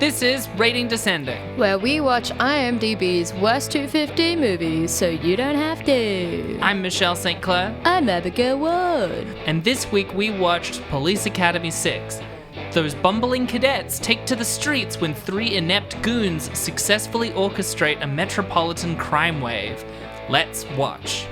This is Rating Descending, where we watch IMDb's worst 250 movies so you don't have to. I'm Marchelle St. Clair. I'm Abigail Ward. And this week we watched Police Academy 6. Those bumbling cadets take to the streets when three inept goons successfully orchestrate a metropolitan crime wave. Let's watch.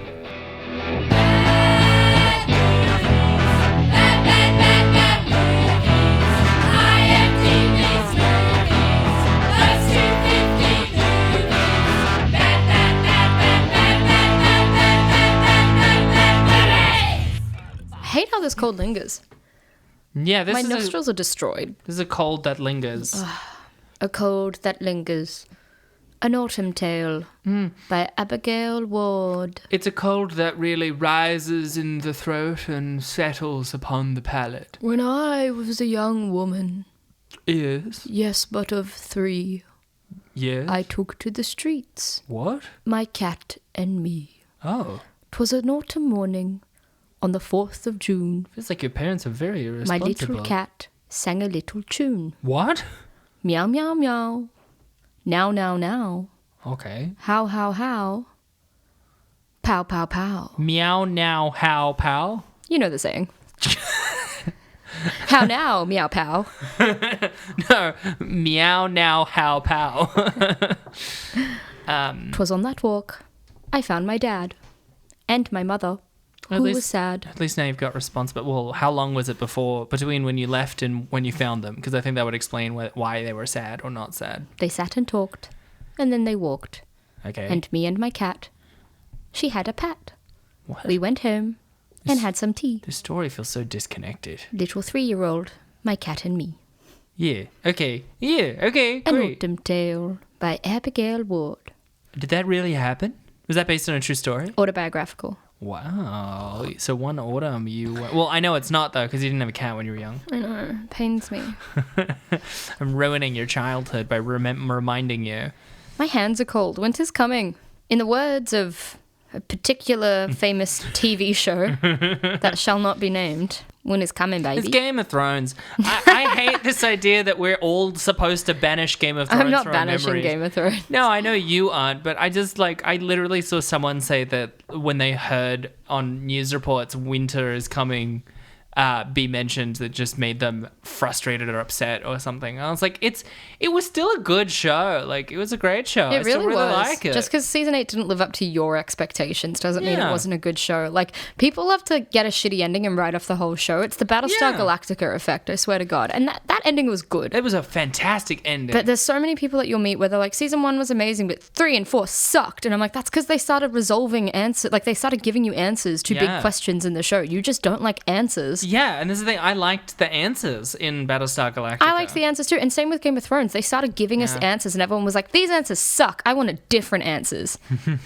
I hate how this cold lingers. Yeah, My nostrils are destroyed. This is a cold that lingers. A cold that lingers. An Autumn Tale by Abigail Ward. It's a cold that really rises in the throat and settles upon the palate. When I was a young woman, Yes. but of 3, Yes. I took to the streets, What? my cat and me. Oh. 'Twas an autumn morning, on the 4th of June. Feels like your parents are very My irresponsible. little cat sang a little tune. What? Meow, meow, meow. Now, now, now. Okay. How, how, how. Pow, pow, pow. Meow now how pow? You know the saying. How now, meow, pow. No. Meow now how pow. 'Twas on that walk I found my dad and my mother, who was sad. At least now you've got response. But well, how long was it between when you left and when you found them? Because I think that would explain why they were sad or not sad. They sat and talked, and then they walked. Okay. And me and my cat, she had a pat. What? We went home and had some tea. This story feels so disconnected. Little 3-year-old, my cat and me. Yeah. Okay. Yeah. Okay. An Great. Autumn Tale by Abigail Ward. Did that really happen? Was that based on a true story? Autobiographical. Wow. So one autumn Well, I know it's not, though, because you didn't have a cat when you were young. I know, pains me. I'm ruining your childhood by reminding you. My hands are cold. Winter's coming. In the words of a particular famous TV show that shall not be named, winter's coming, baby. It's Game of Thrones. I hate this idea that we're all supposed to banish Game of Thrones I'm not from our banishing memories. Game of Thrones. No, I know you aren't, but I just I literally saw someone say that when they heard on news reports winter is coming, be mentioned, that just made them frustrated or upset or something. I was like, it was still a good show. Like, it was a great show. It I still really was. like it. Just because season 8 didn't live up to your expectations doesn't mean Yeah. it wasn't a good show. Like, people love to get a shitty ending and write off the whole show. It's the Battlestar Galactica effect, I swear to God. And that ending was good. It was a fantastic ending. But there's so many people that you'll meet where they're like, season 1 was amazing, but 3 and 4 sucked. And I'm like, that's because they started resolving answers. Like, they started giving you answers to big questions in the show. You just don't like answers. Yeah, and this is the thing. I liked the answers in Battlestar Galactica. I liked the answers too. And same with Game of Thrones. They started giving us answers and everyone was like, these answers suck. I wanted different answers.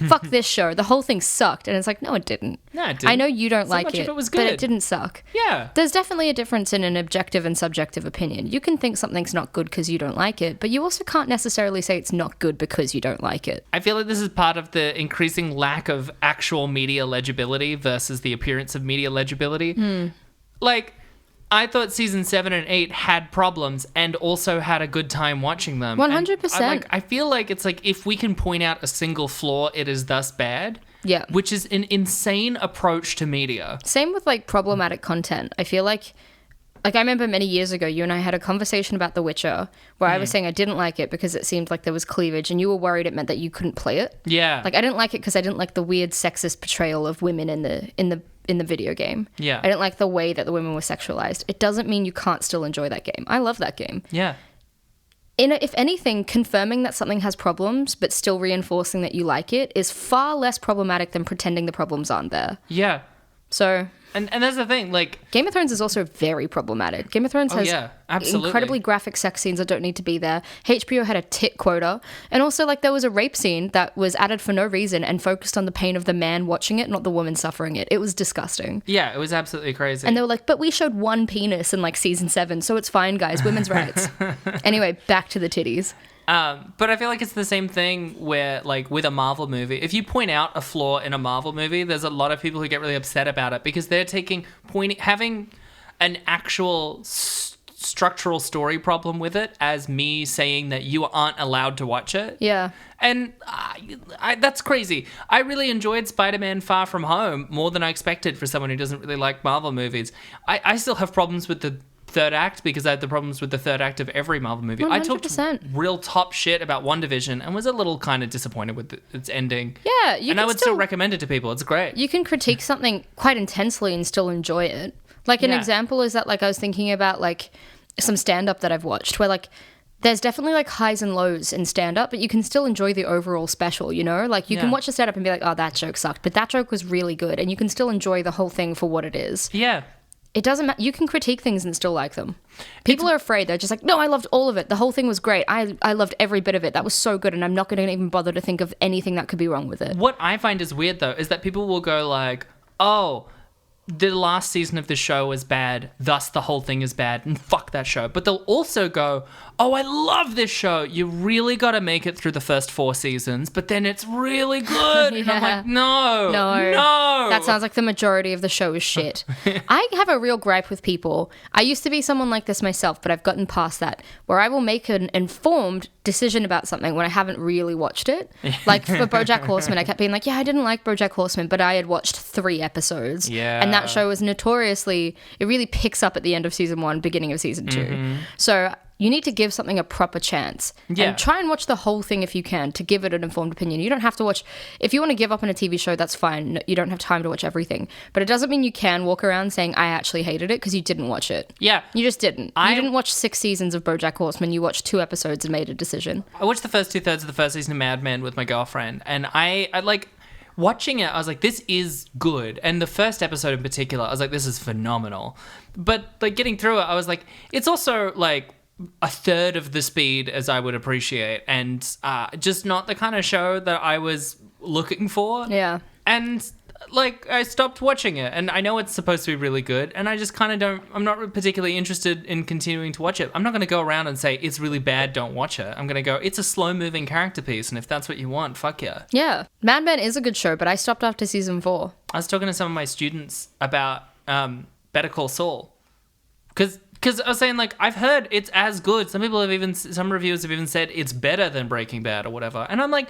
Fuck this show. The whole thing sucked. And it's like, no, it didn't. No, it didn't. I know you don't So like much it, of it was but good. it didn't suck. Yeah. There's definitely a difference in an objective and subjective opinion. You can think something's not good because you don't like it, but you also can't necessarily say it's not good because you don't like it. I feel like this is part of the increasing lack of actual media legibility versus the appearance of media legibility. Like, I thought season 7 and 8 had problems and also had a good time watching them. 100%. I feel like it's like if we can point out a single flaw, it is thus bad. Yeah. Which is an insane approach to media. Same with like problematic content. I feel like I remember many years ago, you and I had a conversation about The Witcher where I was saying I didn't like it because it seemed like there was cleavage and you were worried it meant that you couldn't play it. Yeah. Like, I didn't like it because I didn't like the weird sexist portrayal of women in the video game. Yeah. I didn't like the way that the women were sexualized. It doesn't mean you can't still enjoy that game. I love that game. Yeah. If anything, confirming that something has problems but still reinforcing that you like it is far less problematic than pretending the problems aren't there. Yeah. So... And that's the thing, like... Game of Thrones is also very problematic. Game of Thrones has absolutely. incredibly graphic sex scenes that don't need to be there. HBO had a tit quota. And also, like, there was a rape scene that was added for no reason and focused on the pain of the man watching it, not the woman suffering it. It was disgusting. Yeah, it was absolutely crazy. And they were like, but we showed one penis in, like, season 7, so it's fine, guys. Women's rights. Anyway, back to the titties. But I feel like it's the same thing where, like, with a Marvel movie, if you point out a flaw in a Marvel movie, there's a lot of people who get really upset about it because they're having an actual structural story problem with it as me saying that you aren't allowed to watch it. Yeah. And that's crazy. I really enjoyed Spider-Man Far From Home more than I expected for someone who doesn't really like Marvel movies. I still have problems with the third act because I had the problems with the third act of every Marvel movie. 100%. I talked real top shit about WandaVision and was a little kind of disappointed with its ending. Yeah, and I would still recommend it to people. It's great. You can critique something quite intensely and still enjoy it. Like an example is that like I was thinking about like some stand-up that I've watched where like there's definitely like highs and lows in stand-up, but you can still enjoy the overall special, you know? Like you can watch a stand-up and be like, oh, that joke sucked, but that joke was really good, and you can still enjoy the whole thing for what it is. Yeah. It doesn't matter. You can critique things and still like them. People are afraid. They're just like, no, I loved all of it. The whole thing was great. I loved every bit of it. That was so good, and I'm not going to even bother to think of anything that could be wrong with it. What I find is weird, though, is that people will go like, oh, the last season of the show was bad, thus the whole thing is bad, and fuck that show. But they'll also go, oh, I love this show. You really got to make it through the first 4 seasons, but then it's really good. And I'm like, no. That sounds like the majority of the show is shit. I have a real gripe with people. I used to be someone like this myself, but I've gotten past that, where I will make an informed decision about something when I haven't really watched it. Like for BoJack Horseman, I kept being like, yeah, I didn't like BoJack Horseman, but I had watched 3 episodes. Yeah. And that show is notoriously, it really picks up at the end of season 1, beginning of season 2. So you need to give something a proper chance. Yeah. And try and watch the whole thing if you can to give it an informed opinion. You don't have to watch, if you want to give up on a TV show, that's fine. You don't have time to watch everything. But it doesn't mean you can walk around saying, I actually hated it, because you didn't watch it. Yeah. You just didn't. You didn't watch 6 seasons of BoJack Horseman. You watched 2 episodes and made a decision. I watched the first 2/3 of the first season of Mad Men with my girlfriend, and I like... watching it, I was like, this is good. And the first episode in particular, I was like, this is phenomenal. But like getting through it, I was like, it's also like a third of the speed as I would appreciate, and just not the kind of show that I was looking for. Yeah. And like I stopped watching it, and I know it's supposed to be really good, and I just kind of I'm not particularly interested in continuing to watch it. I'm not going to go around and say it's really bad, don't watch it. I'm going to go, it's a slow moving character piece, and if that's what you want, fuck yeah. Yeah. Mad Men is a good show, but I stopped after season 4. I was talking to some of my students about Better Call Saul, because I was saying, like, I've heard it's as good. Some reviewers have even said it's better than Breaking Bad or whatever. And I'm like,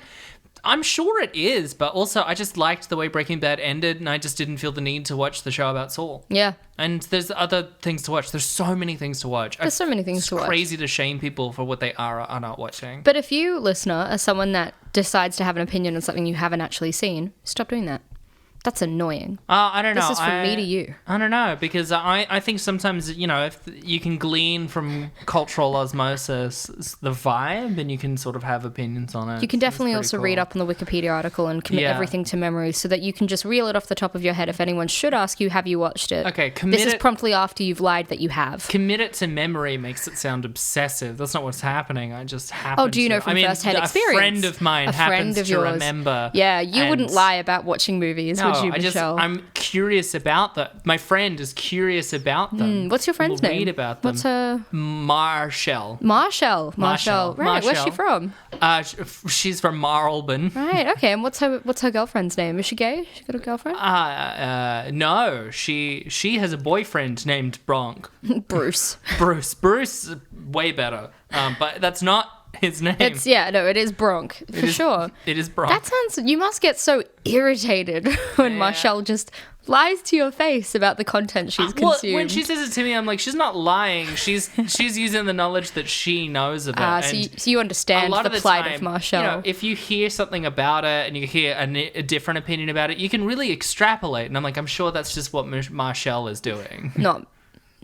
I'm sure it is, but also I just liked the way Breaking Bad ended, and I just didn't feel the need to watch the show about Saul. Yeah. And there's other things to watch. There's so many things to watch. There's so many things to watch. It's crazy to shame people for what they are or are not watching. But if you, listener, are someone that decides to have an opinion on something you haven't actually seen, stop doing that. That's annoying. I don't know. This is from me to you. I don't know, because I think sometimes, you know, if you can glean from cultural osmosis the vibe, and you can sort of have opinions on it. You can definitely also read up on the Wikipedia article and commit everything to memory, so that you can just reel it off the top of your head if anyone should ask you, have you watched it? Okay, this is promptly after you've lied that you have. Commit it to memory makes it sound obsessive. That's not what's happening. I just happen Oh, do you know from first-hand experience? A friend of mine happens to remember. Yeah, you wouldn't lie about watching movies, would you, Michelle? I'm curious about them. My friend is curious about them. What's your friend's name? Read about them. What's her? Marchelle. Marchelle. Right. Where's she from? She's from Marlborough. Right. Okay. And what's her girlfriend's name? Is she gay? She got a girlfriend? No. She has a boyfriend named Bronk. Bruce. Bruce, way better. But that's not his name. It is Bronk, for sure. It is Bronk. That sounds, you must get so irritated when Marchelle just lies to your face about the content she's consumed. When she says it to me, I'm like, she's not lying. She's using the knowledge that she knows of it. So you understand the plight of Marchelle. You know, if you hear something about it and you hear a different opinion about it, you can really extrapolate. And I'm like, I'm sure that's just what Marchelle is doing.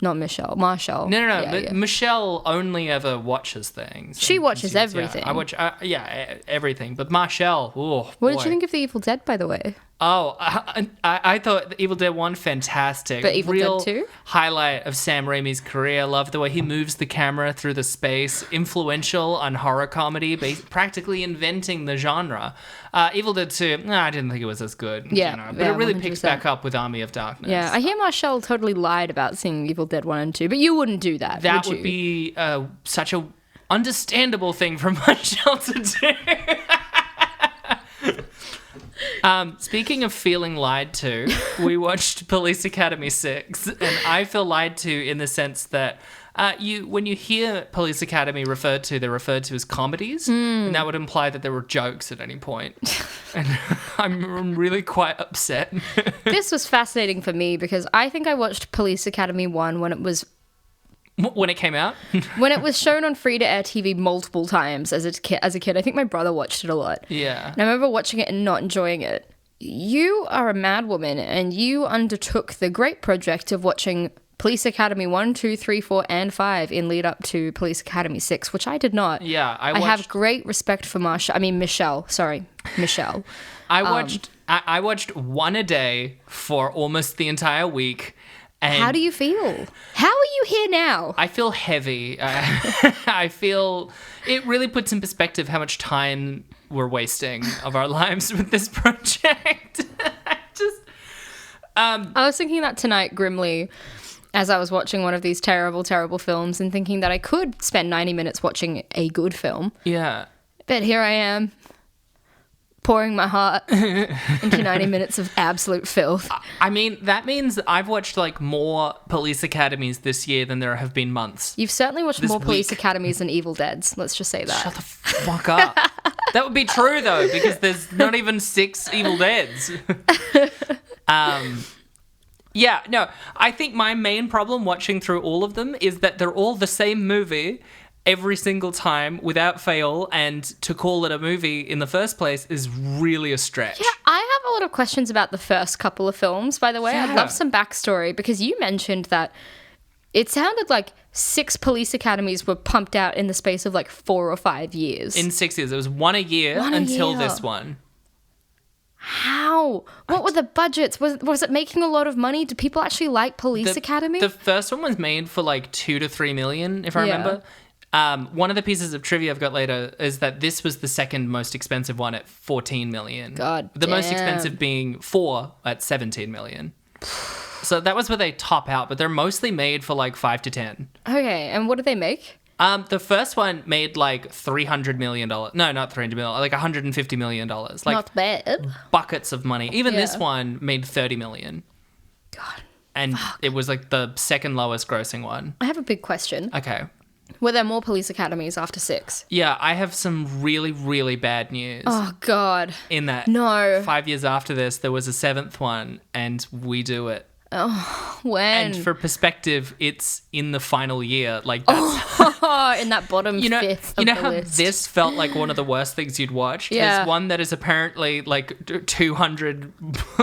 Not Michelle. Marchelle. No. Yeah. Michelle only ever watches things. She watches everything. I watch, everything. But Marchelle, what did you think of The Evil Dead, by the way? Oh, I thought Evil Dead 1 fantastic. But Evil Dead 2? Highlight of Sam Raimi's career. Love the way he moves the camera through the space. Influential on horror comedy, practically inventing the genre. Evil Dead 2, I didn't think it was as good. Yeah, but it really 100%. picks back up with Army of Darkness. Yeah, I hear Marchelle totally lied about seeing Evil Dead 1 and 2, but you wouldn't do that, That would be such a understandable thing for Marchelle to do. Speaking of feeling lied to, we watched Police Academy 6, and I feel lied to in the sense that When you hear Police Academy referred to, they're referred to as comedies, and that would imply that there were jokes at any point. And I'm really quite upset. This was fascinating for me because I think I watched Police Academy 1 when it was came out? when it was shown on free-to-air TV multiple times as a kid. I think my brother watched it a lot. Yeah. And I remember watching it and not enjoying it. You are a mad woman, and you undertook the great project of watching Police Academy 1, 2, 3, 4, and 5 in lead up to Police Academy 6, which I did not. Yeah, I have great respect for Michelle. Sorry, Michelle. I watched one a day for almost the entire week. And how do you feel? How are you here now? I feel heavy. I feel it really puts in perspective how much time we're wasting of our lives with this project. I was thinking that tonight grimly as I was watching one of these terrible, terrible films and thinking that I could spend 90 minutes watching a good film. Yeah. But here I am, pouring my heart into 90 minutes of absolute filth. I mean, that means I've watched like more Police Academies this year than there have been months. You've certainly watched more Police Academies than Evil Deads. Let's just say that. Shut the fuck up. That would be true though, because there's not even 6 Evil Deads. Yeah, no, I think my main problem watching through all of them is that they're all the same movie every single time without fail, and to call it a movie in the first place is really a stretch. Yeah, I have a lot of questions about the first couple of films, by the way. Yeah. I'd love some backstory because you mentioned that it sounded like 6 police academies were pumped out in the space of like 4 or 5 years. In 6 years. It was one a year until this one. How? What were the budgets? Was it making a lot of money? Did people actually like Police Academy? The first one was made for like 2 to 3 million, if I remember. One of the pieces of trivia I've got later is that this was the second most expensive one at 14 million. God The damn. most expensive being 4 at 17 million. So that was where they top out, but they're mostly made for like 5 to 10. Okay, and what did they make? The first one made like $300 million. No, not $300 million. Like $150 million. Like Not bad. buckets of money. Even Yeah. this one made $30 million. God. And it was like the second lowest grossing one. I have a big question. Okay. Were there more police academies after 6? Yeah, I have some really, really bad news. Oh, God. In that No. 5 years after this, there was a 7th one, and we do it. When? And for perspective, it's in the final year. Like that's, in that bottom fifth of you know the how list. this felt like one of the worst things you'd watched? Yeah. There's one that is apparently like 200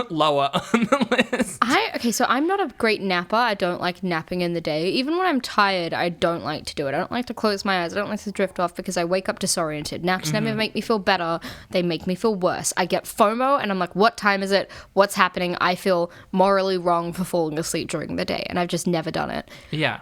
lower on the list. Okay, so I'm not a great napper. I don't like napping in the day. Even when I'm tired, I don't like to do it. I don't like to close my eyes. I don't like to drift off because I wake up disoriented. Naps never make me feel better. They make me feel worse. I get FOMO and I'm like, what time is it? What's happening? I feel morally wrong for falling asleep during the day, and I've just never done it. Yeah.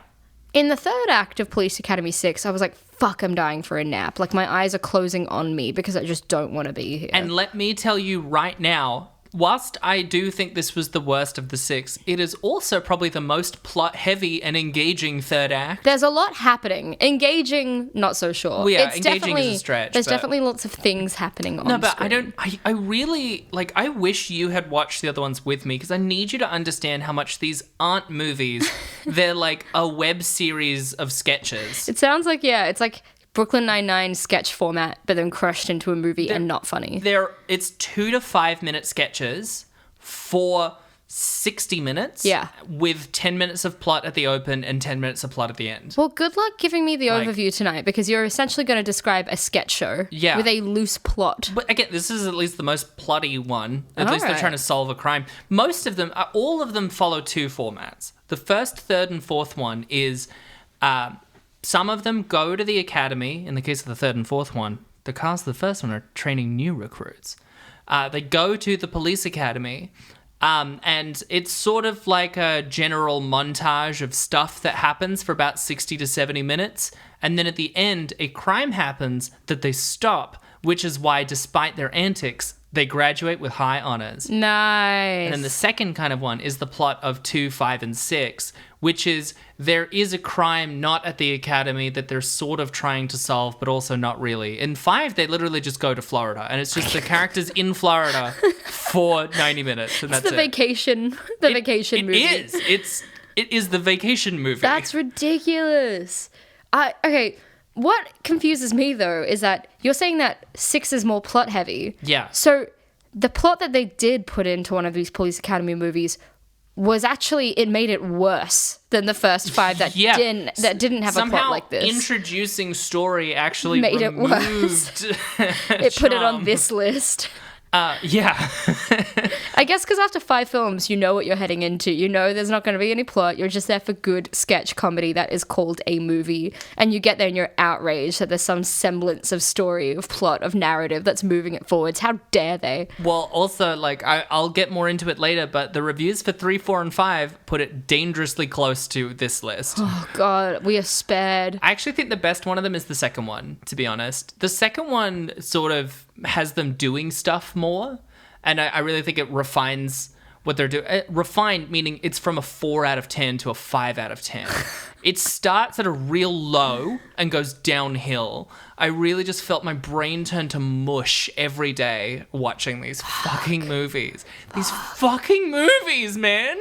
In the third act of Police Academy 6, I was like, fuck, I'm dying for a nap. Like, my eyes are closing on me because I just don't want to be here. And let me tell you right now, whilst I do think this was the worst of the 6, it is also probably the most plot-heavy and engaging third act. There's a lot happening. Engaging, not so sure. Well, yeah, It's engaging is a stretch. There's but... definitely lots of things happening on No, but screen. I really, like, I wish you had watched the other ones with me because I need you to understand how much these aren't movies. They're like a web series of sketches. It sounds like, yeah, it's like Brooklyn Nine-Nine sketch format, but then crushed into a movie and not funny. It's 2 to 5 minute sketches for 60 minutes. Yeah. With 10 minutes of plot at the open and 10 minutes of plot at the end. Well, good luck giving me the Like- overview tonight because you're essentially going to describe a sketch show Yeah. with a loose plot. But again, this is at least the most plotty one. At least they're Alright. trying to solve a crime. Most of them, all of them follow 2 formats. The first, third, and fourth one is some of them go to the academy. In the case of the third and fourth one, the cast of the first one are training new recruits. They go to the police academy. And it's sort of like a general montage of stuff that happens for about 60 to 70 minutes. And then at the end, a crime happens that they stop, which is why, despite their antics, they graduate with high honors. Nice. And then the second kind of one is the plot of 2, 5, and 6, which is there is a crime not at the academy that they're sort of trying to solve, but also not really. In 5, they literally just go to Florida, and it's just the characters in Florida for 90 minutes, and It's that's the it. vacation movie. It is. It is the vacation movie. That's ridiculous. Okay, what confuses me, though, is that you're saying that 6 is more plot heavy. Yeah. So the plot that they did put into one of these Police Academy movies was actually, it made it worse than the first 5 that didn't have a plot like this. Introducing story actually made removed it worse. It put it on this list. Yeah. I guess because after 5 films, you know what you're heading into. You know there's not going to be any plot. You're just there for good sketch comedy that is called a movie. And you get there and you're outraged that there's some semblance of story, of plot, of narrative that's moving it forwards. How dare they? Well, also, like, I'll get more into it later, but the reviews for 3, 4, and 5 put it dangerously close to this list. Oh, God, we are spared. I actually think the best one of them is the second one, to be honest. The second one sort of has them doing stuff more, and I really think it refines what they're doing. Refined meaning it's from a 4 out of 10 to a 5 out of 10. It starts at a real low and goes downhill. I really just felt my brain turn to mush every day watching these fucking movies. These fucking movies, man!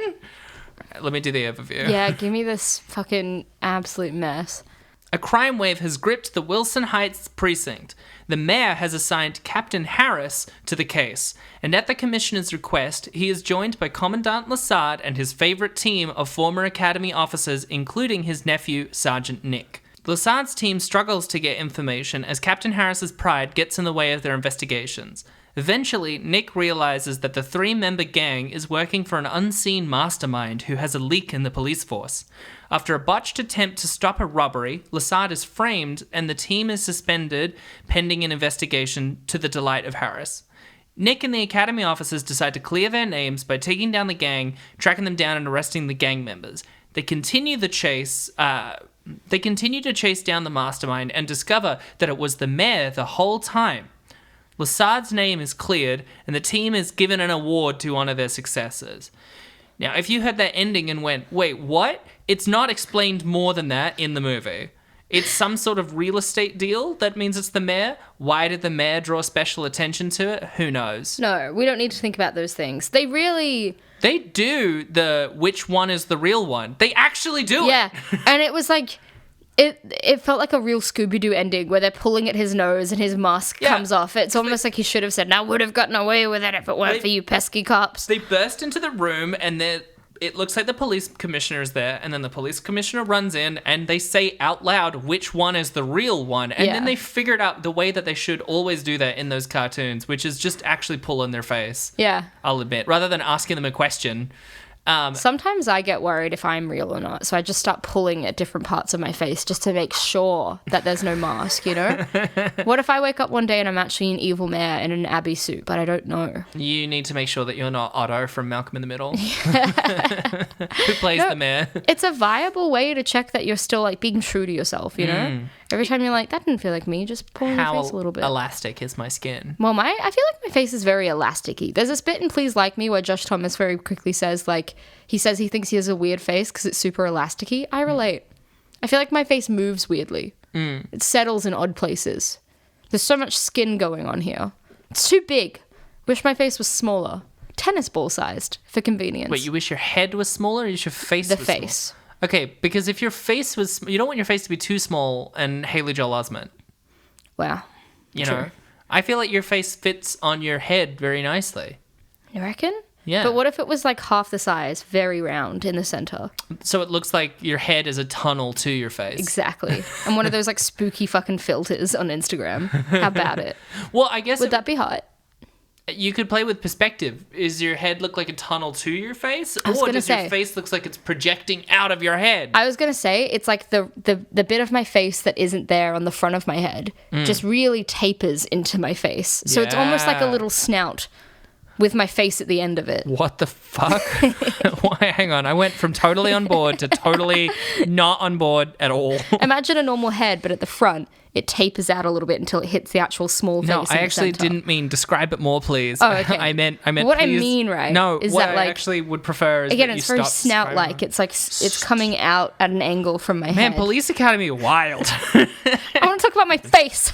Let me do the overview. Yeah, give me this fucking absolute mess. A crime wave has gripped the Wilson Heights precinct. The mayor has assigned Captain Harris to the case, and at the commissioner's request, he is joined by Commandant Lassard and his favorite team of former Academy officers, including his nephew, Sergeant Nick. Lassard's team struggles to get information as Captain Harris's pride gets in the way of their investigations. Eventually, Nick realizes that the 3-member gang is working for an unseen mastermind who has a leak in the police force. After a botched attempt to stop a robbery, Lassard is framed and the team is suspended pending an investigation to the delight of Harris. Nick and the Academy officers decide to clear their names by taking down the gang, tracking them down and arresting the gang members. They continue to chase down the mastermind and discover that it was the mayor the whole time. Lassard's name is cleared, and the team is given an award to honor their successes. Now, if you heard that ending and went, wait, what? It's not explained more than that in the movie. It's some sort of real estate deal that means it's the mayor. Why did the mayor draw special attention to it? Who knows? No, we don't need to think about those things. They do the which one is the real one. They actually do it. Yeah, and it was like... It felt like a real Scooby-Doo ending where they're pulling at his nose and his mask comes off. It's almost like he should have said, "I would have gotten away with it if it weren't for you pesky cops." They burst into the room and it looks like the police commissioner is there, and then the police commissioner runs in and they say out loud which one is the real one. And then they figured out the way that they should always do that in those cartoons, which is just actually pull in their face. Yeah. I'll admit. Rather than asking them a question. Sometimes I get worried if I'm real or not, so I just start pulling at different parts of my face just to make sure that there's no mask, you know? What if I wake up one day and I'm actually an evil mayor in an Abby suit, but I don't know? You need to make sure that you're not Otto from Malcolm in the Middle. Who plays the mayor. It's a viable way to check that you're still like being true to yourself, you know? Every time you're like, that didn't feel like me, just pull your face a little bit. How elastic is my skin? Well, I feel like my face is very elasticy. There's this bit in Please Like Me where Josh Thomas very quickly says, like, he says he thinks he has a weird face because it's super elasticy. I relate. I feel like my face moves weirdly. It settles in odd places. There's so much skin going on here. It's too big. Wish my face was smaller. Tennis ball sized for convenience. Wait, you wish your head was smaller or your face was smaller? The face. Okay, because if your face was... You don't want your face to be too small and Haley Joel Osment. Wow. You know? I feel like your face fits on your head very nicely. You reckon? Yeah. But what if it was like half the size, very round in the center? So it looks like your head is a tunnel to your face. Exactly. And one of those like spooky fucking filters on Instagram. How about it? Well, I guess... Would that be hot? You could play with perspective. Is your head look like a tunnel to your face? Or does your face look like it's projecting out of your head? I was going to say, it's like the bit of my face that isn't there on the front of my head just really tapers into my face. So it's almost like a little snout with my face at the end of it. What the fuck? Why? Hang on. I went from totally on board to totally not on board at all. Imagine a normal head, but at the front, it tapers out a little bit until it hits the actual small face. No, I actually didn't mean describe it more, please. Oh, okay. I meant what please, I mean, right? No, is what that, like, I actually would prefer is again, that it's you very stop snout-like. It's like it's coming out at an angle from my head. Man, Police Academy, wild. I want to talk about my face.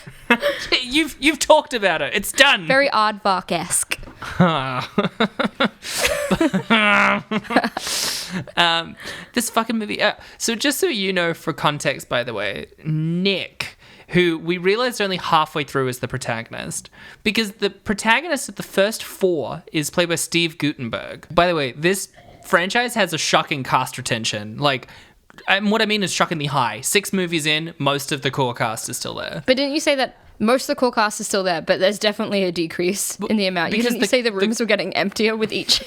You've talked about it. It's done. Very Aardvark-esque. This fucking movie. So just so you know, for context, by the way, Nick, who we realized only halfway through is the protagonist, because the protagonist of the first 4 is played by Steve Guttenberg. By the way, this franchise has a shocking cast retention. Like, and what I mean is shockingly high. 6 movies in, most of the core cast is still there. But didn't you say that most of the core cast is still there, but there's definitely a decrease in the amount? You didn't say the rooms were getting emptier with each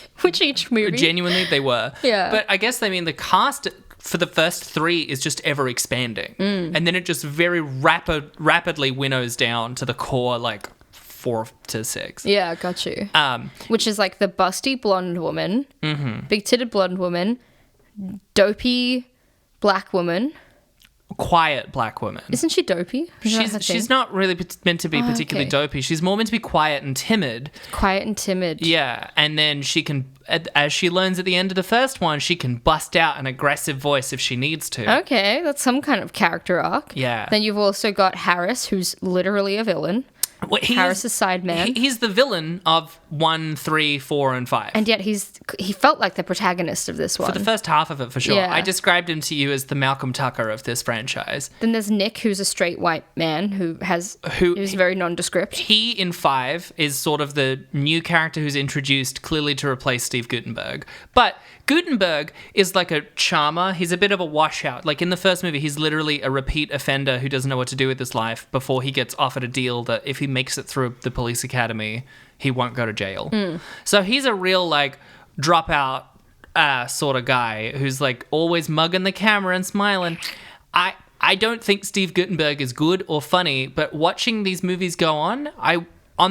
movie? Genuinely, they were. Yeah. But I guess, I mean, the cast for the first 3 is just ever expanding. And then it just very rapidly winnows down to the core, like, 4 to 6. Yeah, got you. Which is like the busty blonde woman, big-titted blonde woman, dopey black woman. Quiet black woman. Isn't she dopey? She's not really meant to be particularly dopey. She's more meant to be quiet and timid. Quiet and timid. Yeah, and then she can, as she learns at the end of the first one, she can bust out an aggressive voice if she needs to. Okay, that's some kind of character arc. Yeah. Then you've also got Harris, who's literally a villain. Well, Harris's side man. He's the villain of 1, 3, 4, and 5. And yet he felt like the protagonist of this one. For the first half of it, for sure. Yeah. I described him to you as the Malcolm Tucker of this franchise. Then there's Nick, who's a straight white man who's very nondescript. He, in 5, is sort of the new character who's introduced clearly to replace Steve Guttenberg. But Guttenberg is like a charmer. He's a bit of a washout. Like in the first movie, he's literally a repeat offender who doesn't know what to do with his life before he gets offered a deal that if he makes it through the police academy, he won't go to jail. So he's a real like dropout sort of guy who's like always mugging the camera and smiling. I don't think Steve Guttenberg is good or funny, but watching these movies go on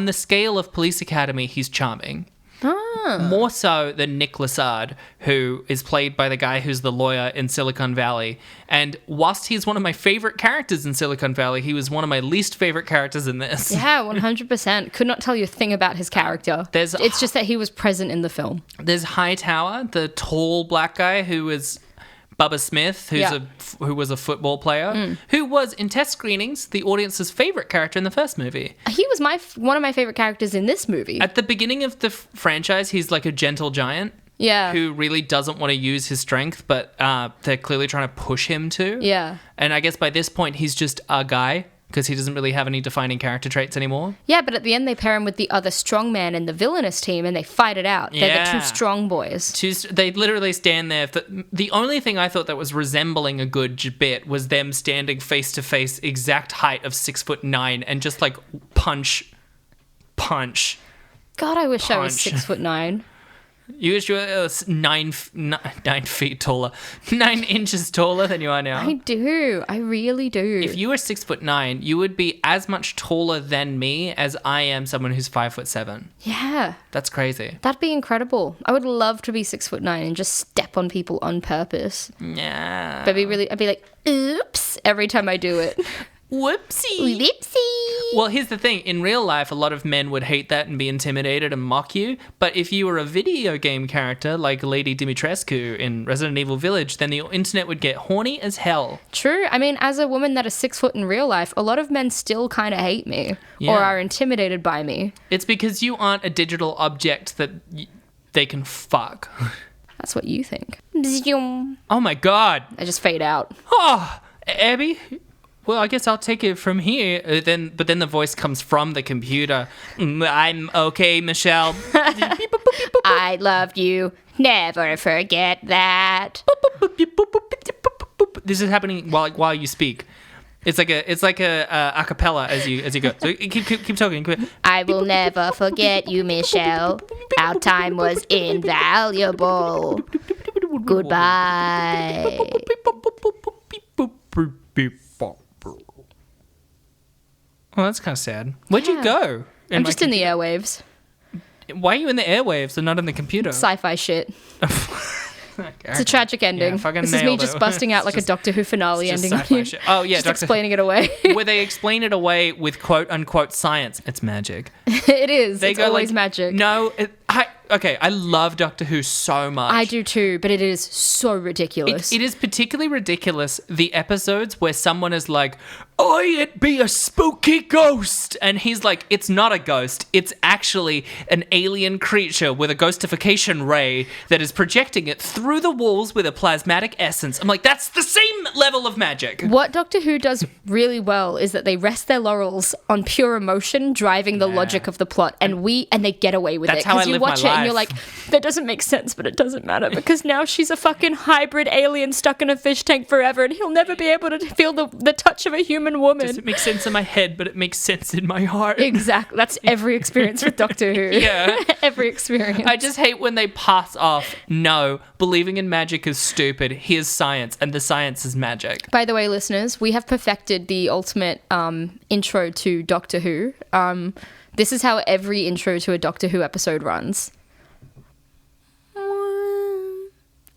the scale of Police Academy, he's charming. More so than Nick Lassard, who is played by the guy who's the lawyer in Silicon Valley. And whilst he's one of my favorite characters in Silicon Valley, he was one of my least favorite characters in this. Yeah, 100%. Could not tell you a thing about his character. It's just that he was present in the film. There's Hightower, the tall black guy who is Bubba Smith, who was a football player, who was, in test screenings, the audience's favorite character in the first movie. He was one of my favorite characters in this movie. At the beginning of the franchise, he's like a gentle giant. Yeah. Who really doesn't want to use his strength, but they're clearly trying to push him to. Yeah. And I guess by this point, he's just a guy because he doesn't really have any defining character traits anymore. Yeah, but at the end, they pair him with the other strong man in the villainous team and they fight it out. They're the two strong boys. They literally stand there. The only thing I thought that was resembling a good bit was them standing face to face, exact height of 6'9", and just like punch. God, I wish I was 6'9". You wish you were 9 feet taller, 9 inches taller than you are now. I do. I really do. If you were 6'9", you would be as much taller than me as I am someone who's 5'7". Yeah. That's crazy. That'd be incredible. I would love to be 6'9" and just step on people on purpose. Yeah. But I'd be like, oops, every time I do it. Whoopsie. Well, here's the thing. In real life, a lot of men would hate that and be intimidated and mock you. But if you were a video game character like Lady Dimitrescu in Resident Evil Village, then the internet would get horny as hell. True. I mean, as a woman that is 6 foot in real life, a lot of men still kind of hate me or are intimidated by me. It's because you aren't a digital object that they can fuck. That's what you think. Oh my God. I just fade out. Oh, Abby... Well, I guess I'll take it from here. But then the voice comes from the computer. I'm okay, Michelle. I loved you. Never forget that. This is happening while you speak. It's like a cappella as you go. So keep talking. I will never forget you, Michelle. Our time was invaluable. Goodbye. Oh, that's kind of sad. Where'd you go? I'm just in the airwaves. Why are you in the airwaves and not in the computer? Sci-fi shit. Okay. It's a tragic ending. This is me just busting out like a Doctor Who finale ending on you. Oh, yeah. Just explaining it away. Where they explain it away with quote-unquote science. It's magic. It is. It's always magic. No, I love Doctor Who so much. I do too, but it is so ridiculous. It is particularly ridiculous, the episodes where someone is like, it be a spooky ghost. And he's like, it's not a ghost. It's actually an alien creature with a ghostification ray that is projecting it through the walls with a plasmatic essence. I'm like, that's the same level of magic. What Doctor Who does really well is that they rest their laurels on pure emotion driving the logic of the plot, and they get away with it. That's how I live my life. Because you watch it and you're like, that doesn't make sense, but it doesn't matter because now she's a fucking hybrid alien stuck in a fish tank forever and he'll never be able to feel the touch of a human woman. It doesn't make sense in my head, but it makes sense in my heart. Exactly. That's every experience with Doctor Who. Yeah. Every experience. I just hate when they pass off, no, believing in magic is stupid. Here's science, and the science is magic. By the way, listeners, we have perfected the ultimate intro to Doctor Who. This is how every intro to a Doctor Who episode runs.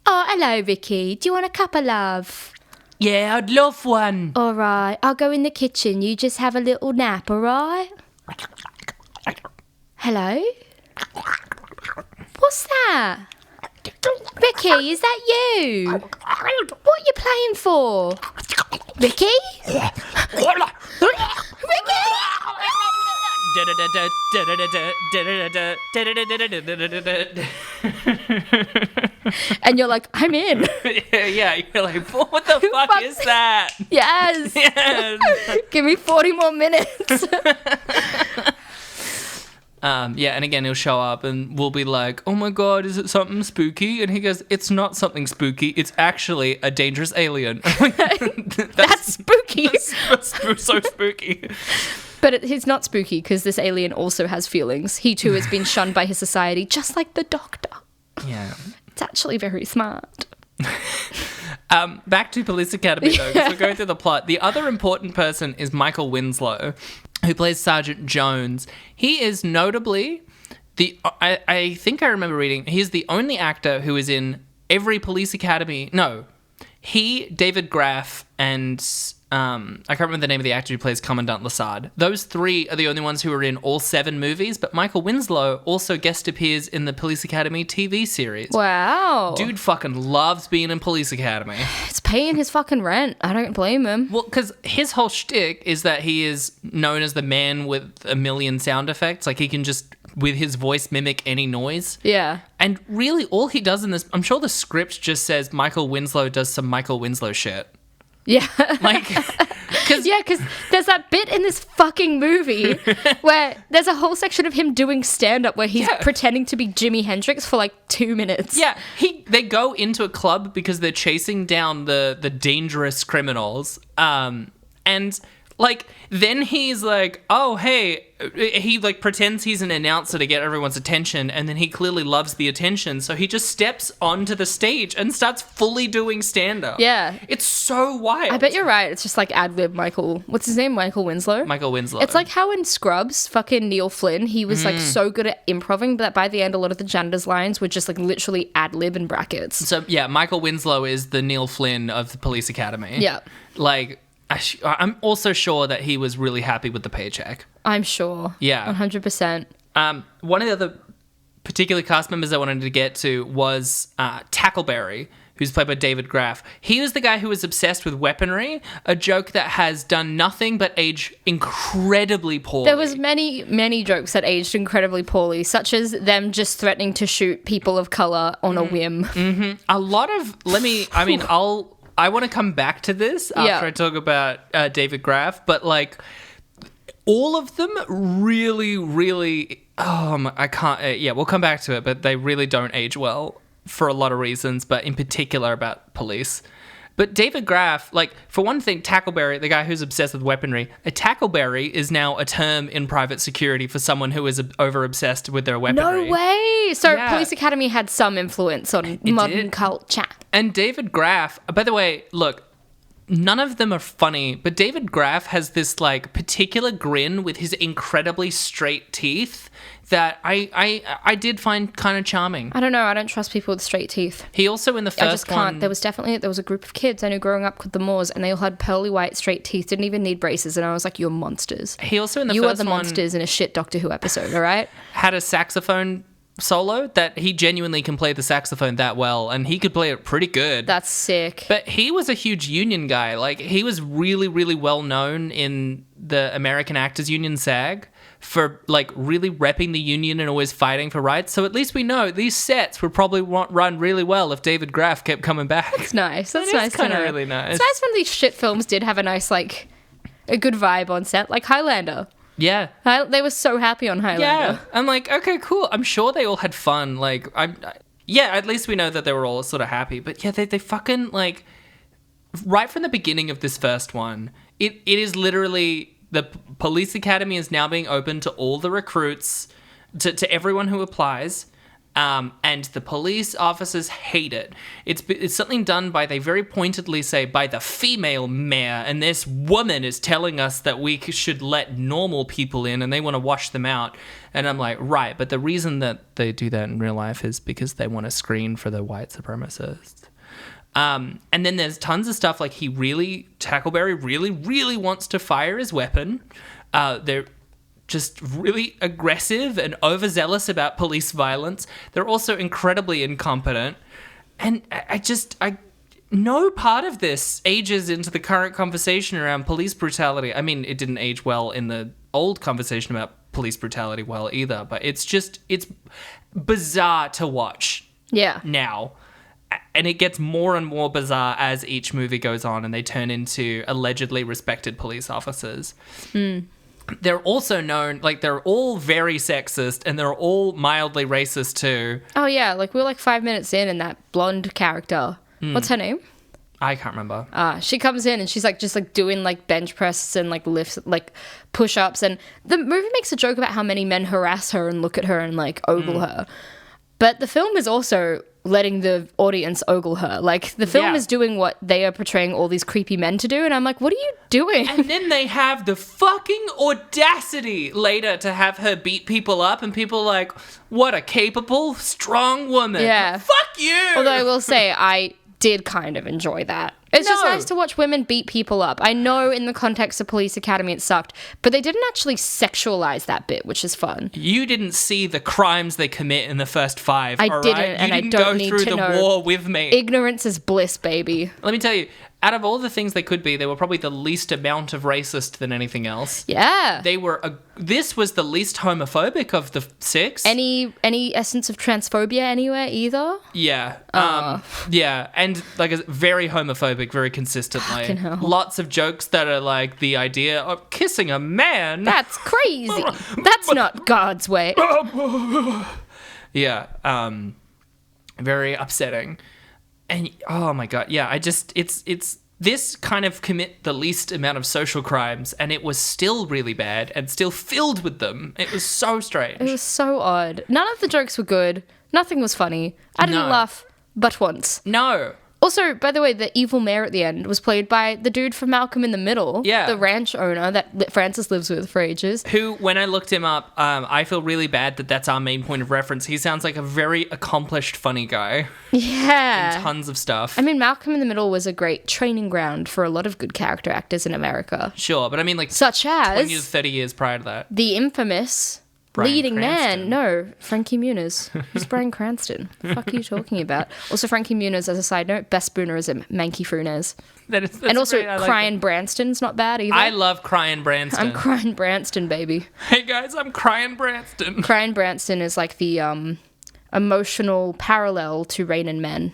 Oh, hello, Vicky. Do you want a cup of love? Yeah, I'd love one. All right, I'll go in the kitchen. You just have a little nap, all right? Hello? What's that? Ricky, is that you? What are you playing for? Ricky? Ricky? And you're like, I'm in. Yeah, you're like, what the fuck is that? Yes. Give me 40 more minutes. And again, he'll show up and we'll be like, oh my God, is it something spooky? And he goes, it's not something spooky. It's actually a dangerous alien. That's spooky. That's so spooky. But he's not spooky because this alien also has feelings. He too has been shunned by his society, just like the Doctor. Yeah. It's actually very smart. Back to Police Academy, though, because we're going through the plot. The other important person is Michael Winslow, who plays Sergeant Jones. He is notably I think I remember reading, he's the only actor who is in every Police Academy. No, David Graff, and I can't remember the name of the actor who plays Commandant Lassard. Those three are the only ones who are in all 7 movies, but Michael Winslow also guest appears in the Police Academy TV series. Wow. Dude fucking loves being in Police Academy. It's paying his fucking rent. I don't blame him. Well, because his whole shtick is that he is known as the man with a million sound effects. Like, he can just, with his voice, mimic any noise. Yeah. And really, all he does in this, I'm sure the script just says Michael Winslow does some Michael Winslow shit. Yeah. Like, because there's that bit in this fucking movie where there's a whole section of him doing stand-up where he's pretending to be Jimi Hendrix for like 2 minutes. Yeah, they go into a club because they're chasing down the dangerous criminals. And like, then he's like, oh, hey, he like pretends he's an announcer to get everyone's attention, and then he clearly loves the attention, so he just steps onto the stage and starts fully doing stand-up. Yeah. It's so wild. I bet you're right. It's just like ad-lib what's his name? Michael Winslow? Michael Winslow. It's like how in Scrubs, fucking Neil Flynn, he was like so good at improving, but by the end, a lot of the janitor's lines were just like literally ad-lib in brackets. So yeah, Michael Winslow is the Neil Flynn of the Police Academy. Yeah. Like, I'm also sure that he was really happy with the paycheck. I'm sure. Yeah. 100%. One of the other particular cast members I wanted to get to was Tackleberry, who's played by David Graff. He was the guy who was obsessed with weaponry, a joke that has done nothing but age incredibly poorly. There was many, many jokes that aged incredibly poorly, such as them just threatening to shoot people of colour on a whim. Mm-hmm. A lot of... I want to come back to this after I talk about David Graff, but like all of them really, really, I can't, we'll come back to it, but they really don't age well for a lot of reasons, but in particular about police. But David Graff, like, for one thing, Tackleberry, the guy who's obsessed with weaponry, a Tackleberry is now a term in private security for someone who is over-obsessed with their weaponry. No way! So Police Academy had some influence on modern culture. And David Graff, by the way, look, none of them are funny, but David Graff has this like particular grin with his incredibly straight teeth that I did find kind of charming. I don't know. I don't trust people with straight teeth. He also in the first one... I just can't. There was a group of kids I knew growing up called the Moors, and they all had pearly white straight teeth, didn't even need braces, and I was like, you're monsters. He also in the you first are the one monsters in a shit Doctor Who episode, all right? Had a saxophone solo that he genuinely can play the saxophone that well, and he could play it pretty good. That's sick. But he was a huge union guy. Like, he was really, really well known in the American Actors Union, SAG, for like really repping the union and always fighting for rights. So at least we know these sets would probably run really well if David Graff kept coming back. That's nice. That's nice to know. Kind of really nice. It's nice when these shit films did have a nice, like, a good vibe on set, like Highlander. Yeah. They were so happy on Highlander. Yeah. I'm like, okay, cool. I'm sure they all had fun. Like, yeah, at least we know that they were all sort of happy. But yeah, they fucking, like, right from the beginning of this first one, it is literally... The police academy is now being open to all the recruits, to everyone who applies, and the police officers hate it. It's something done by, they very pointedly say, by the female mayor, and this woman is telling us that we should let normal people in and they want to wash them out. And I'm like, right, but the reason that they do that in real life is because they want to screen for the white supremacists. And then there's tons of stuff like Tackleberry really, really wants to fire his weapon. They're just really aggressive and overzealous about police violence. They're also incredibly incompetent. And no part of this ages into the current conversation around police brutality. I mean, it didn't age well in the old conversation about police brutality well either, but it's bizarre to watch. Yeah. Now. And it gets more and more bizarre as each movie goes on and they turn into allegedly respected police officers. Mm. They're also known, like, they're all very sexist and they're all mildly racist too. Oh, yeah. Like, we're like 5 minutes in and that blonde character. What's her name? I can't remember. She comes in and she's like just like doing like bench presses and like lifts, like push-ups. And the movie makes a joke about how many men harass her and look at her and like ogle her. But the film is also letting the audience ogle her. Like, the film is doing what they are portraying all these creepy men to do, and I'm like, what are you doing? And then they have the fucking audacity later to have her beat people up, and people are like, what a capable, strong woman. Yeah. Fuck you! Although I will say, I did kind of enjoy that. It's just nice to watch women beat people up. I know in the context of Police Academy it sucked, but they didn't actually sexualize that bit, which is fun. You didn't see the crimes they commit in the first 5. I didn't, and I don't need to know. You didn't go through the war with me. Ignorance is bliss, baby. Let me tell you, out of all the things they could be, they were probably the least amount of racist than anything else. Yeah. This was the least homophobic of the 6. Any essence of transphobia anywhere either? Yeah. Yeah, and like very homophobic very consistently. Fucking hell. Lots of jokes that are like the idea of kissing a man. That's crazy. That's not God's way. Yeah. Very upsetting. And oh my god, yeah, it's this kind of commit the least amount of social crimes, and it was still really bad and still filled with them. It was so strange. It was so odd. None of the jokes were good. Nothing was funny. I didn't laugh but once. No. Also, by the way, the evil mayor at the end was played by the dude from Malcolm in the Middle. Yeah. The ranch owner that Francis lives with for ages. Who, when I looked him up, I feel really bad that that's our main point of reference. He sounds like a very accomplished, funny guy. Yeah. In tons of stuff. I mean, Malcolm in the Middle was a great training ground for a lot of good character actors in America. Sure, but I mean, like, such as 20 to 30 years prior to that. The infamous Bryan leading Cranston. man. No, Frankie Muniz. Who's Bryan Cranston? The fuck are you talking about? Also, Frankie Muniz, as a side note, best spoonerism, Manky Frunez. That's and also, great. Cryan Branston's not bad either. I love Cryan Branston. I'm Cryan Branston, baby. Hey guys, I'm Cryan Branston. Cryan Branston is like the emotional parallel to Rain and Men.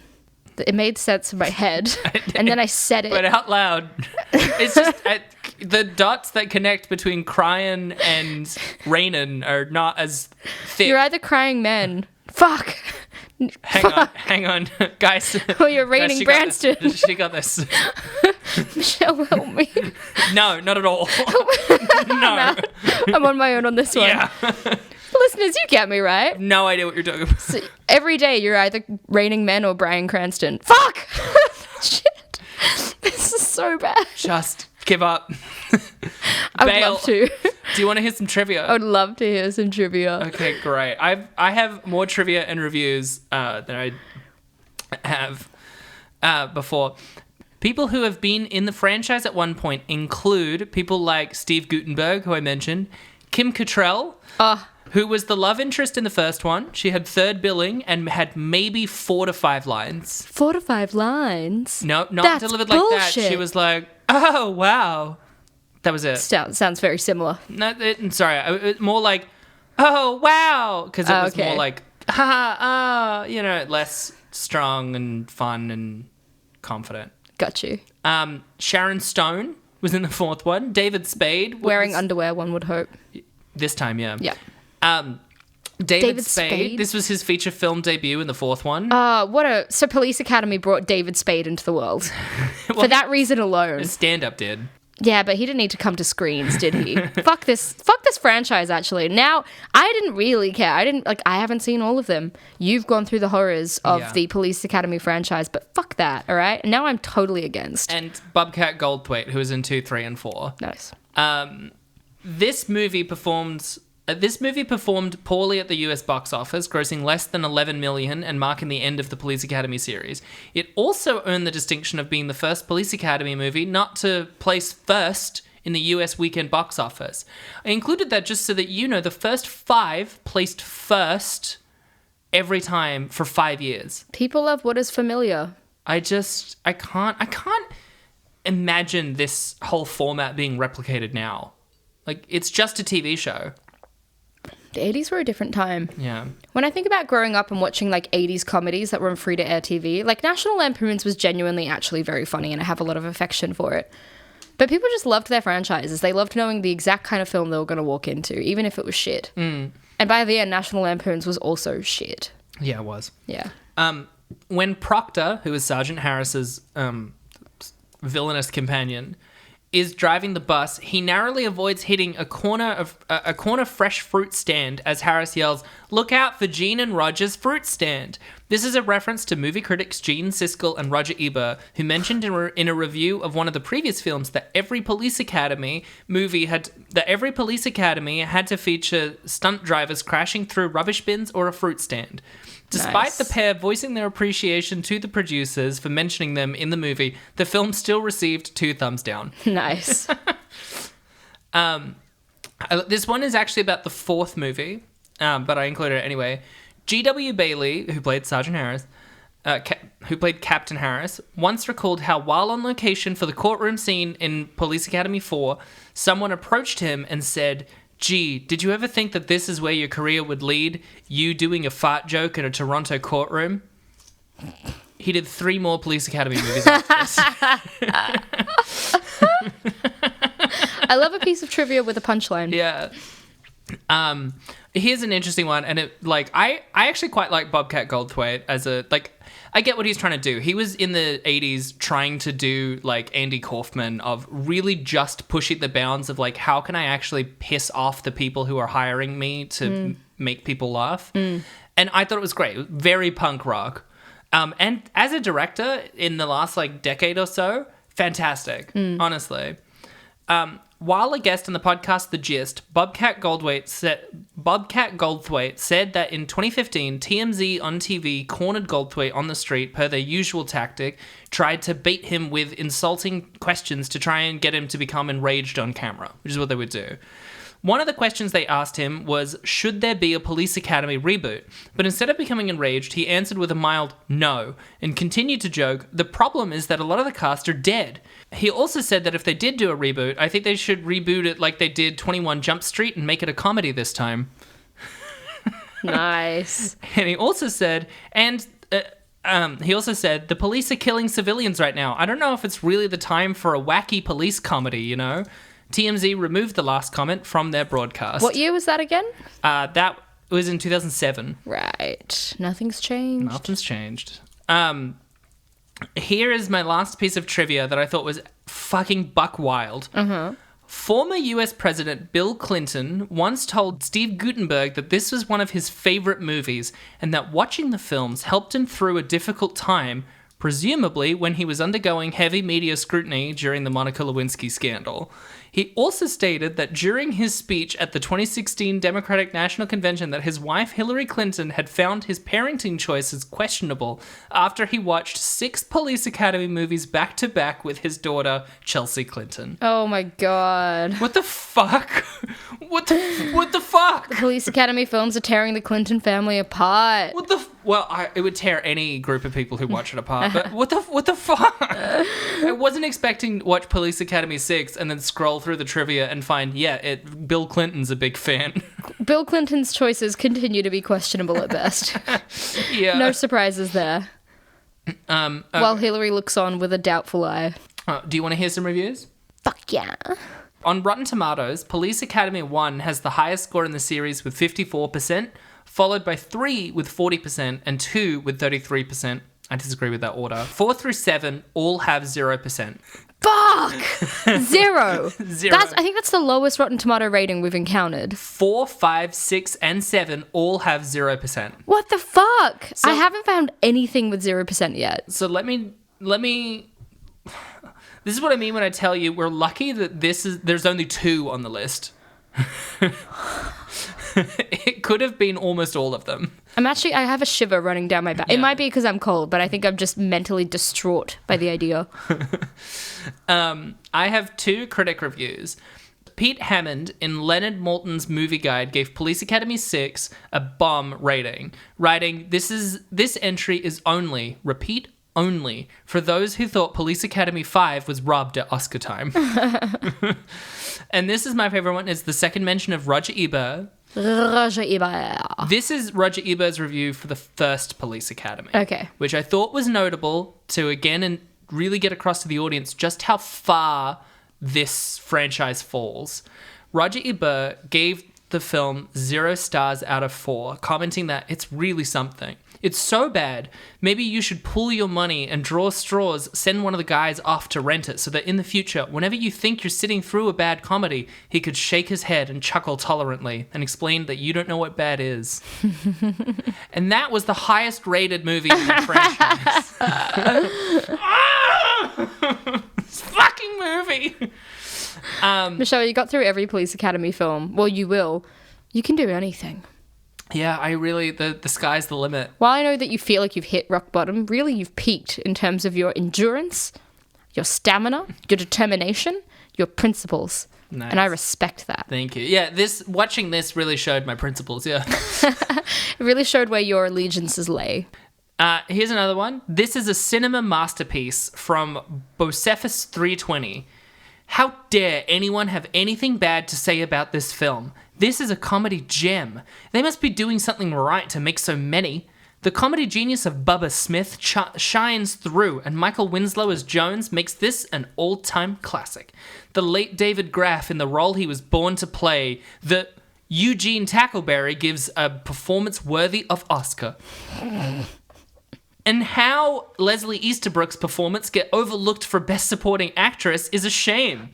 It made sense in my head, and then I said it. But out loud. It's just... the dots that connect between Cryan and Rainan are not as thick. You're either crying men. Fuck. Hang on, guys. Oh, you're Raining Branston. She got this. Michelle, help me. No, not at all. No. I'm on my own on this one. Yeah. Listeners, you get me, right? No idea what you're talking about. So every day you're either Raining Men or Bryan Cranston. Fuck! Shit. This is so bad. Just give up. I would love to. Do you want to hear some trivia? I would love to hear some trivia. Okay, great. I have more trivia and reviews than I have before. People who have been in the franchise at one point include people like Steve Guttenberg, who I mentioned, Kim Cattrall, who was the love interest in the first one. She had third billing and had maybe 4 to 5 lines. 4 to 5 lines? No, not That's delivered bullshit. like that. She was like, oh, wow. That was it. Sounds very similar. No, more like, oh, wow. Because it was more like, less strong and fun and confident. Got you. Sharon Stone was in the fourth one. David Spade. Wearing underwear, one would hope. This time, yeah. Yeah. David Spade. This was his feature film debut in the fourth one. So Police Academy brought David Spade into the world. For that reason alone. Stand-up did. Yeah, but he didn't need to come to screens, did he? Fuck this franchise, actually. Now, I didn't really care. I haven't seen all of them. You've gone through the horrors of the Police Academy franchise, but fuck that, all right? Now I'm totally against. And Bobcat Goldthwait, who was in 2, 3, and 4. Nice. This movie performed poorly at the US box office, grossing less than $11 million and marking the end of the Police Academy series. It also earned the distinction of being the first Police Academy movie not to place first in the US weekend box office. I included that just so that you know the first 5 placed first every time for 5 years. People love what is familiar. I can't imagine this whole format being replicated now. Like, it's just a TV show. The 80s were a different time. Yeah. When I think about growing up and watching, 80s comedies that were on free-to-air TV, National Lampoon's was genuinely actually very funny, and I have a lot of affection for it. But people just loved their franchises. They loved knowing the exact kind of film they were going to walk into, even if it was shit. And by the end, National Lampoon's was also shit. Yeah, it was. Yeah. When Proctor, who is Sergeant Harris's villainous companion, is driving the bus, he narrowly avoids hitting a corner fresh fruit stand as Harris yells, "Look out for Gene and Roger's fruit stand." This is a reference to movie critics Gene Siskel and Roger Ebert, who mentioned in a review of one of the previous films that every Police Academy had to feature stunt drivers crashing through rubbish bins or a fruit stand. Despite the pair voicing their appreciation to the producers for mentioning them in the movie, the film still received 2 thumbs down. Nice. This one is actually about the 4th movie, but I included it anyway. G.W. Bailey, who played Sergeant Harris, who played Captain Harris, once recalled how while on location for the courtroom scene in Police Academy 4, someone approached him and said, "Gee, did you ever think that this is where your career would lead? You doing a fart joke in a Toronto courtroom?" He did 3 more Police Academy movies after this. I love a piece of trivia with a punchline. Yeah. Here's an interesting one, and I actually quite like Bobcat Goldthwait as I get what he's trying to do. He was in the 80s trying to do Andy Kaufman of really just pushing the bounds of how can I actually piss off the people who are hiring me to make people laugh. And I thought it was great. Very punk rock. And as a director in the last decade or so, fantastic, honestly. While a guest on the podcast The Gist, Bobcat Goldthwait said that in 2015, TMZ on TV cornered Goldthwait on the street per their usual tactic, tried to bait him with insulting questions to try and get him to become enraged on camera, which is what they would do. One of the questions they asked him was, should there be a Police Academy reboot? But instead of becoming enraged, he answered with a mild no, and continued to joke, the problem is that a lot of the cast are dead. He also said that if they did do a reboot, I think they should reboot it like they did 21 Jump Street and make it a comedy this time. Nice. And he also said, the police are killing civilians right now. I don't know if it's really the time for a wacky police comedy, you know? TMZ removed the last comment from their broadcast. What year was that again? That was in 2007. Right. Nothing's changed. Nothing's changed. Here is my last piece of trivia that I thought was fucking buck wild. Former US President Bill Clinton once told Steve Guttenberg that this was one of his favorite movies and that watching the films helped him through a difficult time, presumably when he was undergoing heavy media scrutiny during the Monica Lewinsky scandal. He also stated that during his speech at the 2016 Democratic National Convention that his wife Hillary Clinton had found his parenting choices questionable after he watched 6 Police Academy movies back-to-back with his daughter, Chelsea Clinton. Oh my god. What the fuck? What the fuck? The Police Academy films are tearing the Clinton family apart. It would tear any group of people who watch it apart, but what the fuck? I wasn't expecting to watch Police Academy 6 and then scroll through the trivia and find, Bill Clinton's a big fan. Bill Clinton's choices continue to be questionable at best. Yeah. No surprises there. While Hillary looks on with a doubtful eye. Do you want to hear some reviews? Fuck yeah. On Rotten Tomatoes, Police Academy 1 has the highest score in the series with 54%, followed by 3 with 40% and 2 with 33%. I disagree with that order. 4 through 7 all have 0%. Fuck! 0. 0. I think that's the lowest Rotten Tomato rating we've encountered. 4, 5, 6, and 7 all have 0%. What the fuck? I haven't found anything with 0% yet. So let me. This is what I mean when I tell you we're lucky that there's only 2 on the list. It could have been almost all of them. I have a shiver running down my back. Yeah. It might be because I'm cold, but I think I'm just mentally distraught by the idea. I have 2 critic reviews. Pete Hammond in Leonard Maltin's movie guide gave Police Academy 6 a bomb rating, writing, this entry is only, repeat, only, for those who thought Police Academy 5 was robbed at Oscar time. And this is my favorite one, is the second mention of Roger Ebert. This is Roger Ebert's review for the first Police Academy. Okay. Which I thought was notable to, again, and really get across to the audience just how far this franchise falls. Roger Ebert gave the film 0 stars out of 4, commenting that it's really something. It's so bad, maybe you should pool your money and draw straws, send one of the guys off to rent it so that in the future, whenever you think you're sitting through a bad comedy, he could shake his head and chuckle tolerantly and explain that you don't know what bad is. And that was the highest rated movie in the franchise. This fucking movie! Michelle, you got through every Police Academy film. Well, you will. You can do anything. Yeah, the sky's the limit. While I know that you feel like you've hit rock bottom, really you've peaked in terms of your endurance, your stamina, your determination, your principles. Nice. And I respect that. Thank you. Yeah, watching this really showed my principles, yeah. It really showed where your allegiances lay. Here's another one. This is a cinema masterpiece from Bocephus 320. How dare anyone have anything bad to say about this film? This is a comedy gem. They must be doing something right to make so many. The comedy genius of Bubba Smith shines through, and Michael Winslow as Jones makes this an all-time classic. The late David Graff in the role he was born to play, the Eugene Tackleberry, gives a performance worthy of Oscar. And how Leslie Easterbrook's performance get overlooked for Best Supporting Actress is a shame.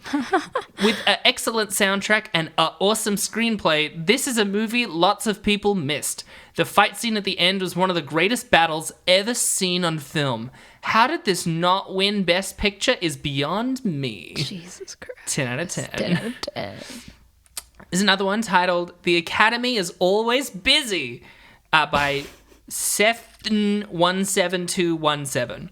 With an excellent soundtrack and an awesome screenplay, this is a movie lots of people missed. The fight scene at the end was one of the greatest battles ever seen on film. How did this not win Best Picture is beyond me. Jesus Christ. 10 out of 10. 10 out of 10. There's another one titled The Academy is Always Busy by Seth17217.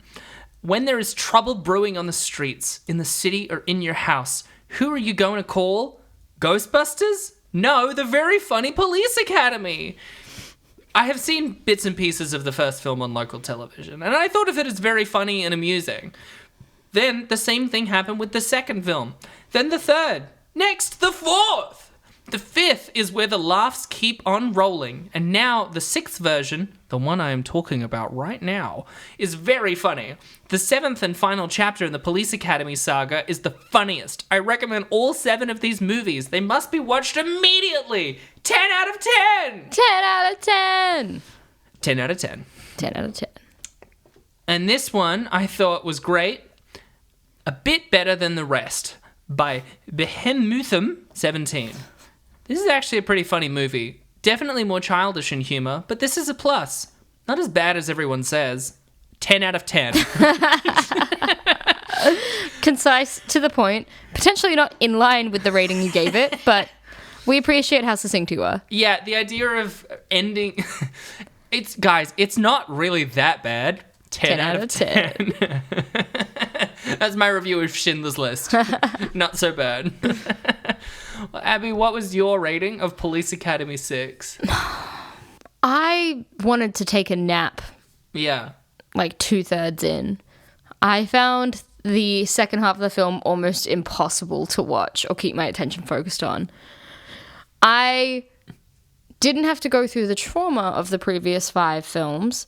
When there is trouble brewing on the streets, in the city, or in your house, who are you going to call? Ghostbusters? No, the very funny Police Academy. I have seen bits and pieces of the first film on local television, and I thought of it as very funny and amusing. Then the same thing happened with the second film. Then the third. Next, the fourth. The fifth is where the laughs keep on rolling, and now the sixth version, the one I am talking about right now, is very funny. The seventh and final chapter in the Police Academy saga is the funniest. I recommend all 7 of these movies. They must be watched immediately. 10 out of 10! 10 out of 10! 10 out of 10. 10 out of 10. And this one I thought was great. A bit better than the rest, by Behemothum17. This is actually a pretty funny movie. Definitely more childish in humor, but this is a plus. Not as bad as everyone says. 10 out of 10. Concise, to the point, potentially not in line with the rating you gave it, but we appreciate how succinct you are. Yeah, the idea of ending... it's not really that bad. 10 out of 10. That's my review of Schindler's List. Not so bad. Well, Abby, what was your rating of Police Academy 6? I wanted to take a nap. Yeah. Like 2/3 in. I found the second half of the film almost impossible to watch or keep my attention focused on. I didn't have to go through the trauma of the previous 5 films.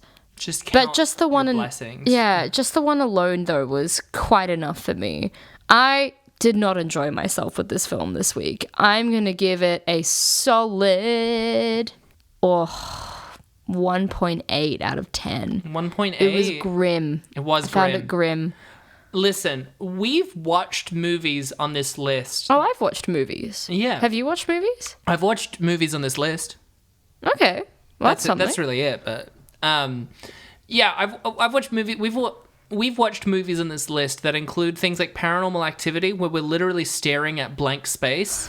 But just the one blessings. Yeah, just the one alone though was quite enough for me. I did not enjoy myself with this film this week. I'm going to give it a solid 1.8 out of 10. 1.8. It was grim. It was I found it grim. Listen, we've watched movies on this list. Oh, I've watched movies. Yeah. Have you watched movies? I've watched movies on this list. Okay. Well, that's something. That's really it, but yeah, I've watched movies. We've watched movies on this list that include things like Paranormal Activity, where we're literally staring at blank space.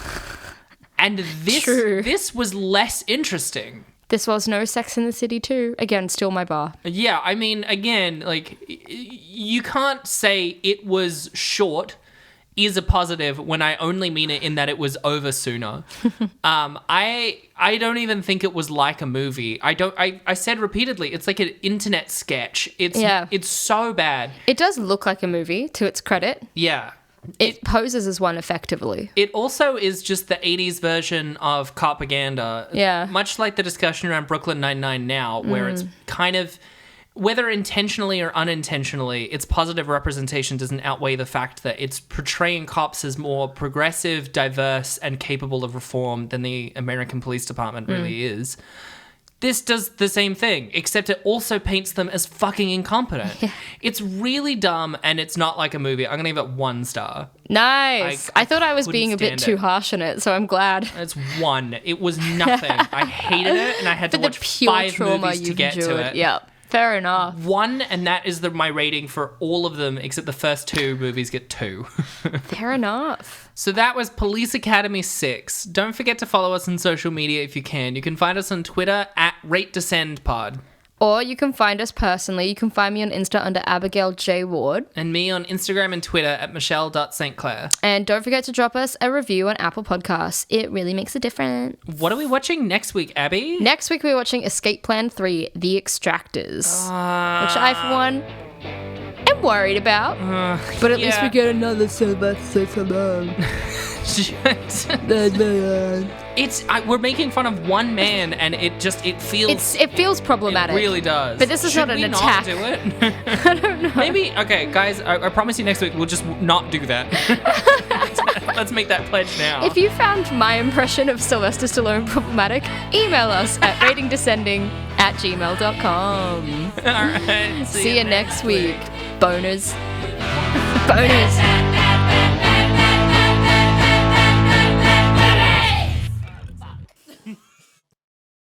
And this was less interesting. This was no Sex in the City 2. Again, still my bar. Yeah, I mean, again, like, you can't say it was short is a positive when I only mean it in that it was over sooner. I don't even think it was like a movie. I said repeatedly, it's like an internet sketch. It's so bad. It does look like a movie, to its credit. Yeah. It poses as one effectively. It also is just the 80s version of propaganda. Yeah. Much like the discussion around Brooklyn Nine-Nine now, where it's kind of, whether intentionally or unintentionally, its positive representation doesn't outweigh the fact that it's portraying cops as more progressive, diverse, and capable of reform than the American Police Department really is. This does the same thing, except it also paints them as fucking incompetent. Yeah. It's really dumb, and it's not like a movie. I'm going to give it 1 star. Nice. I thought I was being a bit too harsh on it, so I'm glad. It's 1. It was nothing. I hated it, and I had to watch 5 movies to get to it. Yep. Fair enough. 1, and that is my rating for all of them, except the first 2 movies get 2. Fair enough. So that was Police Academy 6. Don't forget to follow us on social media if you can. You can find us on Twitter at RateDescendPod. Or you can find us personally. You can find me on Insta under Abigail J. Ward. And me on Instagram and Twitter at Michelle.St. And don't forget to drop us a review on Apple Podcasts. It really makes a difference. What are we watching next week, Abby? Next week we're watching Escape Plan 3, The Extractors. Which I, for one, am worried about. But at least we get another Sylvester Stallone. We're making fun of one man, and it feels problematic. It really does. But this is not an attack. Should we not do it? I don't know. Maybe, okay, guys, I promise you next week we'll just not do that. Let's make that pledge now. If you found my impression of Sylvester Stallone problematic, email us at ratingdescending@gmail.com. All right. See you next week. Boners. Boners.